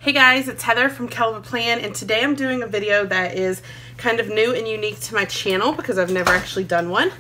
Hey guys, it's Heather from Kell Plan, and today I'm doing a video that is kind of new and unique to my channel because I've never actually done one.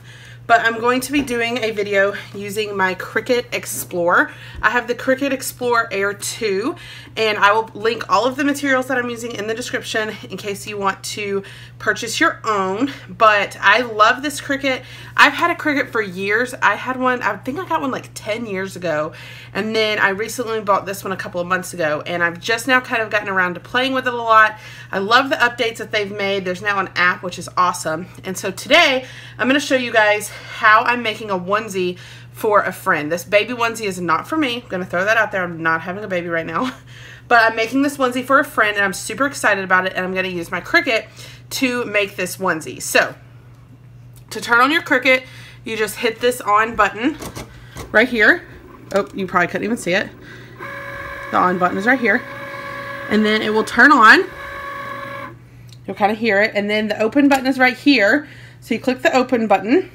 But I'm going to be doing a video using my Cricut Explorer. I have the Cricut Explorer Air 2, and I will link all of the materials that I'm using in the description in case you want to purchase your own. But I love this Cricut. I've had a Cricut for years. I had one, I think I got one like 10 years ago, and then I recently bought this one a couple of months ago, and I've just now kind of gotten around to playing with it a lot. I love the updates that they've made. There's now an app, which is awesome. And so today I'm going to show you guys how I'm making a onesie for a friend. This baby onesie is not for me. I'm going to throw that out there. I'm not having a baby right now. But I'm making this onesie for a friend, and I'm super excited about it, and I'm going to use my Cricut to make this onesie. So, to turn on your Cricut, you just hit this on button right here. Oh, you probably couldn't even see it. The on button is right here. And then it will turn on. You'll kind of hear it. And then the open button is right here. So you click the open button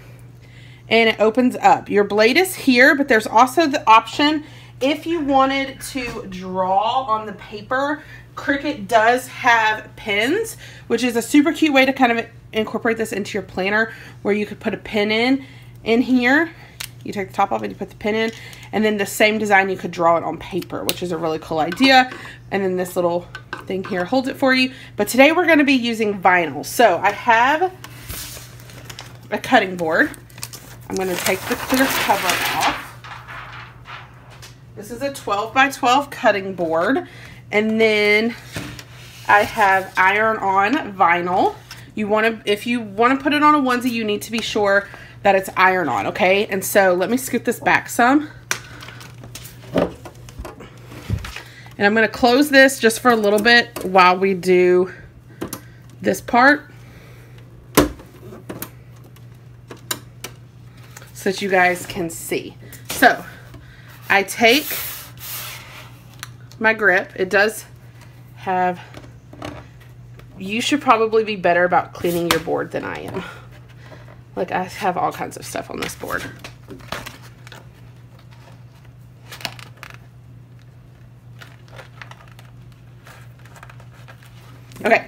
and it opens up. Your blade is here, but there's also the option if you wanted to draw on the paper. Cricut does have pins, which is a super cute way to kind of incorporate this into your planner, where you could put a pin in here. You take the top off and you put the pin in, and then the same design you could draw it on paper, which is a really cool idea. And then this little thing here holds it for you. But today we're going to be using vinyl. So I have a cutting board. I'm going to take the clear cover off. This is a 12 by 12 cutting board. And then I have iron-on vinyl. If you want to put it on a onesie, you need to be sure that it's iron-on, okay? And so let me scoot this back some. And I'm going to close this just for a little bit while we do this part, so that you guys can see. So I take my grip. It does have, you should probably be better about cleaning your board than I am. Like, I have all kinds of stuff on this board. Okay,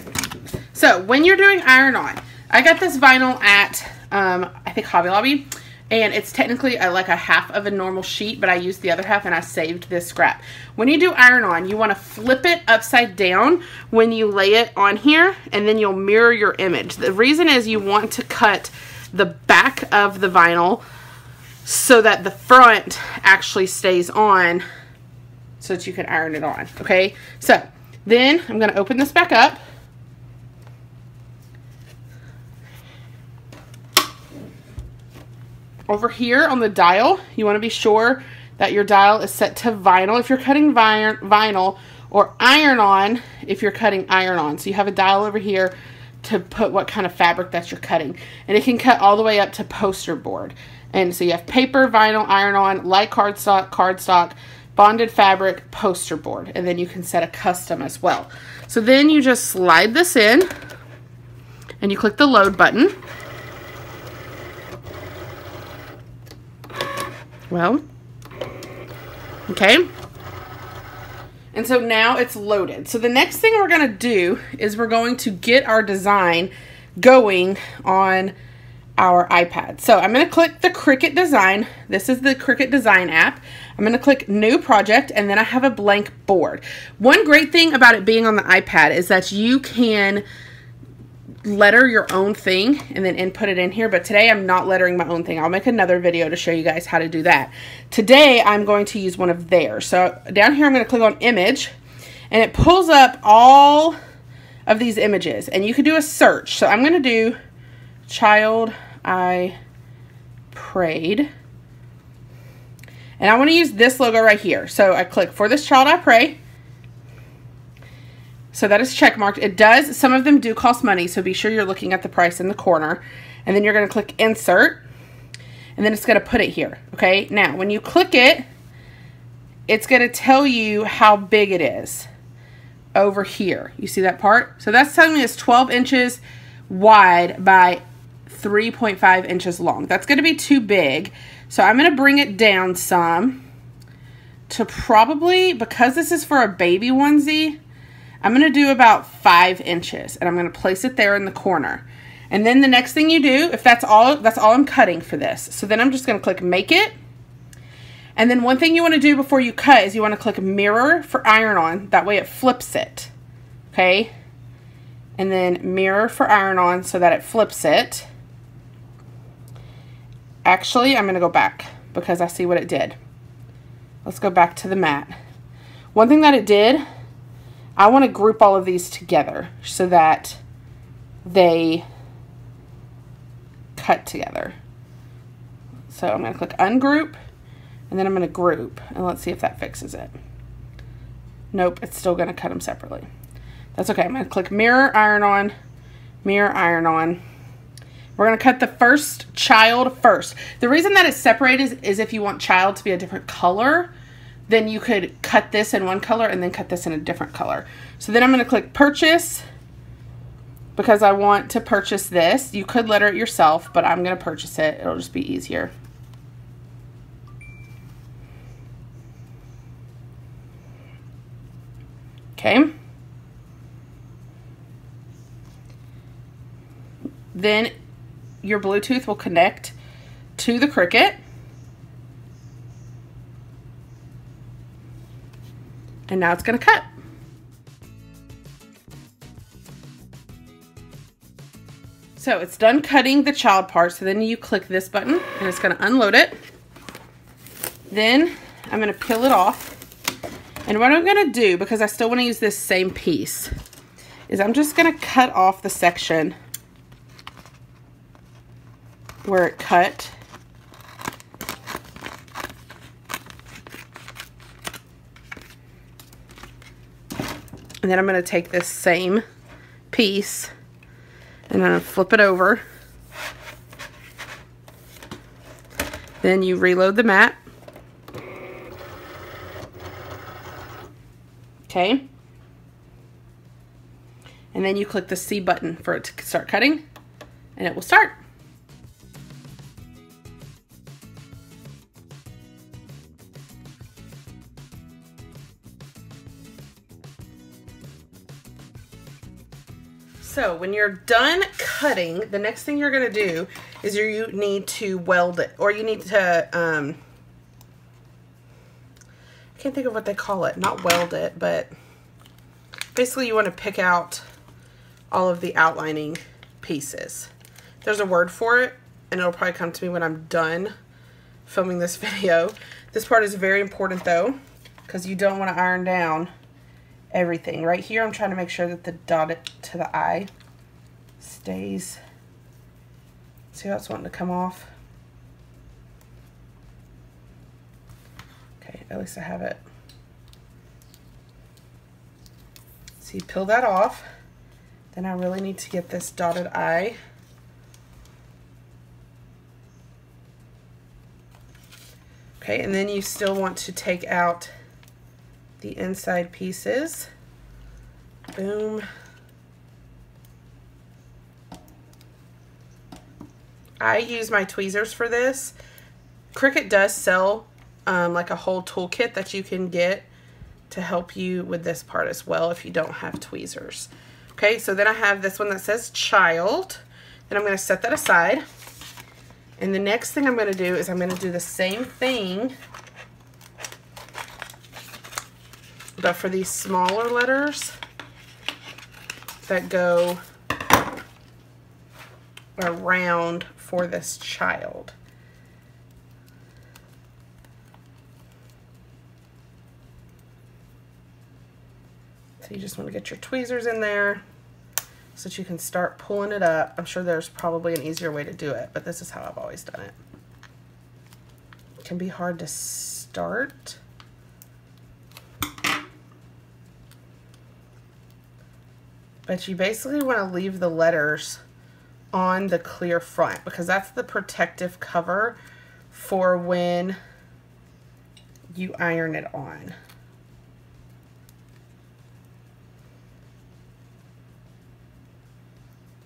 so when you're doing iron-on, I got this vinyl at, I think Hobby Lobby. And it's technically like a half of a normal sheet, but I used the other half and I saved this scrap. When you do iron-on, you want to flip it upside down when you lay it on here, and then you'll mirror your image. The reason is you want to cut the back of the vinyl so that the front actually stays on so that you can iron it on, okay? So then I'm going to open this back up. Over here on the dial, you want to be sure that your dial is set to vinyl if you're cutting vinyl, or iron-on if you're cutting iron-on. So you have a dial over here to put what kind of fabric that you're cutting. And it can cut all the way up to poster board. And so you have paper, vinyl, iron-on, light cardstock, bonded fabric, poster board. And then you can set a custom as well. So then you just slide this in and you click the load button. Well, okay. And so now it's loaded. So the next thing we're going to do is we're going to get our design going on our iPad. So I'm going to click the Cricut Design. This is the Cricut Design App. I'm going to click New Project, and then I have a blank board. One great thing about it being on the iPad is that you can letter your own thing and then input it in here, but today I'm not lettering my own thing. I'll make another video to show you guys how to do that. Today I'm going to use one of theirs. So down here I'm going to click on Image, and it pulls up all of these images, and you can do a search. So I'm going to do Child I Prayed, and I want to use this logo right here. So I click For This Child I Pray. So that is check marked. It does, some of them do cost money, so be sure you're looking at the price in the corner. And then you're going to click Insert, and then it's going to put it here. Okay, now when you click it, it's going to tell you how big it is over here. You see that part? So that's telling me it's 12 inches wide by 3.5 inches long. That's going to be too big. So I'm going to bring it down some to probably, because this is for a baby onesie, I'm going to do about 5 inches, and I'm going to place it there in the corner. And then the next thing you do, if that's all I'm cutting for this. So then I'm just going to click Make It. And then one thing you want to do before you cut is you want to click Mirror for Iron On. That way it flips it. Okay? And then Mirror for Iron On so that it flips it. Actually, I'm going to go back because I see what it did. Let's go back to the mat. One thing that it did, I want to group all of these together so that they cut together. So I'm going to click Ungroup, and then I'm going to group, and let's see if that fixes it. Nope, it's still going to cut them separately. That's okay. I'm going to click Mirror, Iron On, Mirror, Iron On. We're going to cut the first child first. The reason that it's separated is if you want child to be a different color, then you could cut this in one color and then cut this in a different color. So then I'm going to click Purchase because I want to purchase this. You could letter it yourself, but I'm going to purchase it. It'll just be easier. Okay. Then your Bluetooth will connect to the Cricut. And now it's going to cut. So it's done cutting the child part. So then you click this button and it's going to unload it. Then I'm going to peel it off. And what I'm going to do, because I still want to use this same piece, is I'm just going to cut off the section where it cut. And then I'm going to take this same piece and I'm going to flip it over. Then you reload the mat. Okay. And then you click the C button for it to start cutting, and it will start. So when you're done cutting, the next thing you're going to do is you need to weld it, or you need to, I can't think of what they call it, not weld it, but basically you want to pick out all of the outlining pieces. There's a word for it, and it'll probably come to me when I'm done filming this video. This part is very important though, because you don't want to iron down everything. Right here I'm trying to make sure that the dotted to the eye stays. See how it's wanting to come off? Okay, at least I have it. So you peel that off. Then I really need to get this dotted eye. Okay, and then you still want to take out the inside pieces. Boom. I use my tweezers for this. Cricut does sell like a whole toolkit that you can get to help you with this part as well if you don't have tweezers. Okay, so then I have this one that says child. Then I'm going to set that aside. And the next thing I'm going to do is I'm going to do the same thing, but for these smaller letters that go around for this child. So you just want to get your tweezers in there so that you can start pulling it up. I'm sure there's probably an easier way to do it, but this is how I've always done it. It can be hard to start. But you basically want to leave the letters on the clear front because that's the protective cover for when you iron it on.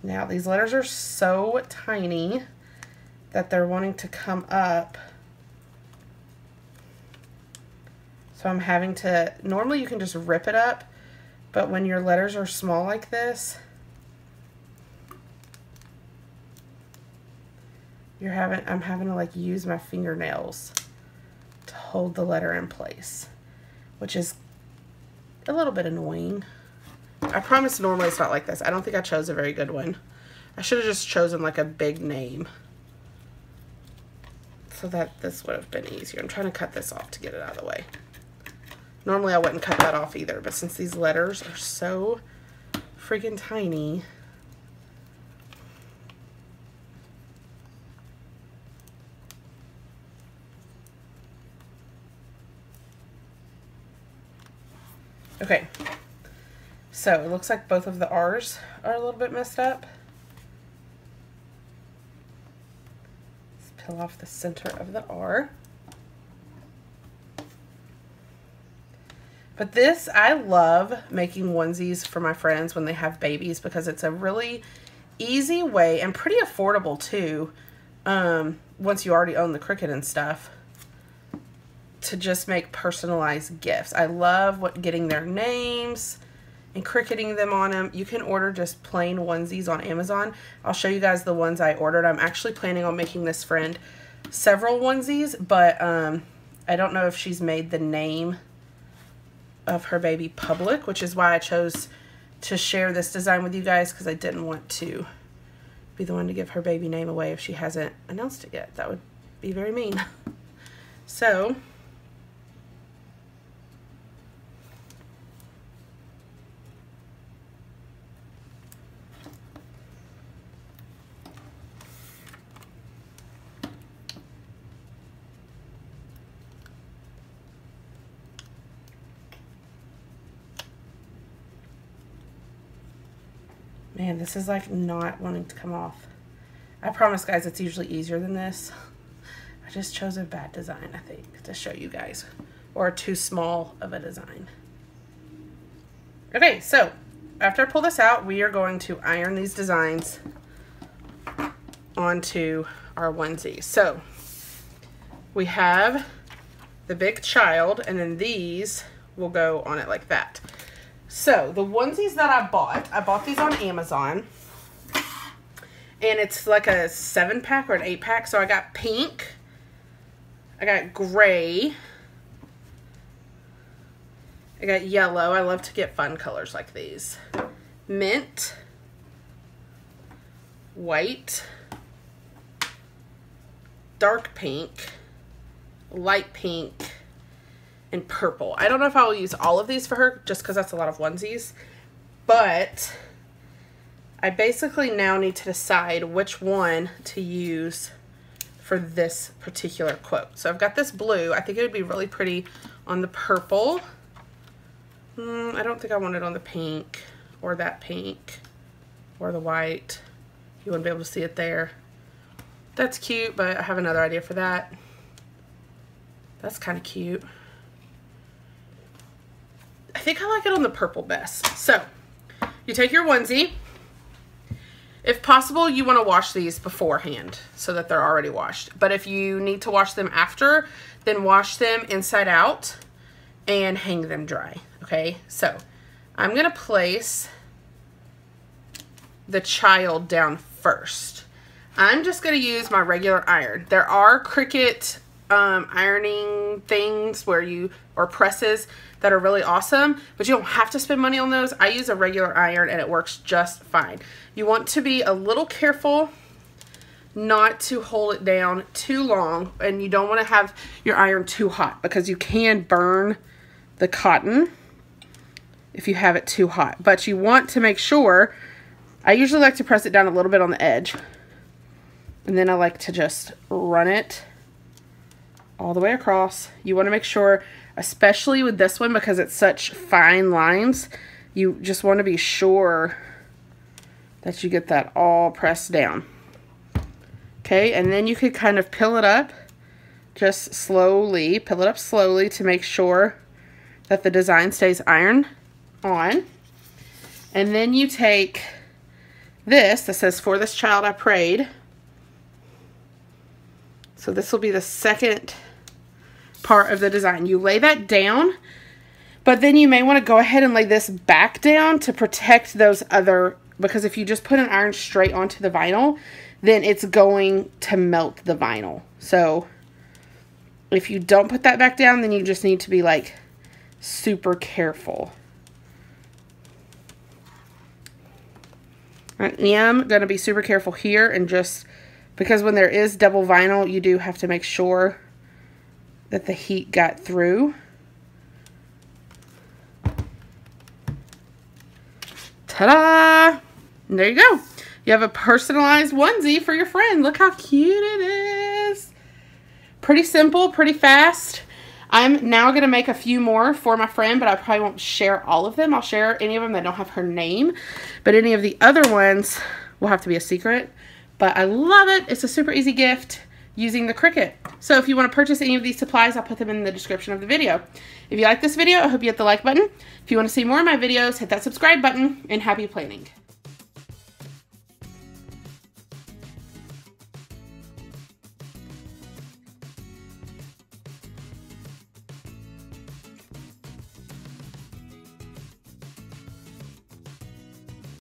Now these letters are so tiny that they're wanting to come up. So I'm having to, normally you can just rip it up, But when your letters are small like this, I'm having to like use my fingernails to hold the letter in place, which is a little bit annoying. I promise normally it's not like this. I don't think I chose a very good one. I should have just chosen like a big name so that this would have been easier. I'm trying to cut this off to get it out of the way. Normally I wouldn't cut that off either, but since these letters are so freaking tiny, okay, so it looks like both of the R's are a little bit messed up. Let's peel off the center of the R. But this, I love making onesies for my friends when they have babies because it's a really easy way and pretty affordable too, once you already own the Cricut and stuff, to just make personalized gifts. I love getting their names and Cricutting them on them. You can order just plain onesies on Amazon. I'll show you guys the ones I ordered. I'm actually planning on making this friend several onesies, but I don't know if she's made the name of her baby public, which is why I chose to share this design with you guys, because I didn't want to be the one to give her baby name away if she hasn't announced it yet. That would be very mean. So man, this is like not wanting to come off. I promise guys, it's usually easier than this. I just chose a bad design, I think, to show you guys, or too small of a design. Okay, so after I pull this out, we are going to iron these designs onto our onesie. So we have the big child, and then these will go on it like that. So the onesies that I bought these on Amazon, and it's like a 7-pack or an 8-pack. So I got pink, I got gray, I got yellow. I love to get fun colors like these. Mint, white, dark pink, light pink, and purple. I don't know if I will use all of these for her just because that's a lot of onesies, but I basically now need to decide which one to use for this particular quote. So I've got this blue. I think it would be really pretty on the purple. I don't think I want it on the pink or that pink or the white. You wouldn't be able to see it there. That's cute, but I have another idea for that. That's kind of cute. I think I like it on the purple best. So you take your onesie. If possible, you want to wash these beforehand so that they're already washed. But if you need to wash them after, then wash them inside out and hang them dry. Okay, so I'm going to place the child down first. I'm just going to use my regular iron. There are Cricut ironing things or presses that are really awesome, but you don't have to spend money on those. I use a regular iron and it works just fine. You want to be a little careful not to hold it down too long, and you don't want to have your iron too hot because you can burn the cotton if you have it too hot. But you want to make sure, I usually like to press it down a little bit on the edge, and then I like to just run it all the way across. You want to make sure, especially with this one because it's such fine lines, you just want to be sure that you get that all pressed down. Okay, and then you could kind of peel it up, just slowly, peel it up slowly to make sure that the design stays iron on. And then you take this that says, "For this child I prayed." So this will be the second part of the design. You lay that down, But then you may want to go ahead and lay this back down to protect those other, because if you just put an iron straight onto the vinyl, then it's going to melt the vinyl. So if you don't put that back down, then you just need to be like super careful. I am going to be super careful here, and just because when there is double vinyl, you do have to make sure that the heat got through. Ta-da! And there you go. You have a personalized onesie for your friend. Look how cute it is. Pretty simple, pretty fast. I'm now going to make a few more for my friend, but I probably won't share all of them. I'll share any of them that don't have her name, but any of the other ones will have to be a secret. But I love it. It's a super easy gift using the Cricut. So if you want to purchase any of these supplies, I'll put them in the description of the video. If you like this video, I hope you hit the like button. If you want to see more of my videos, hit that subscribe button, and happy planning.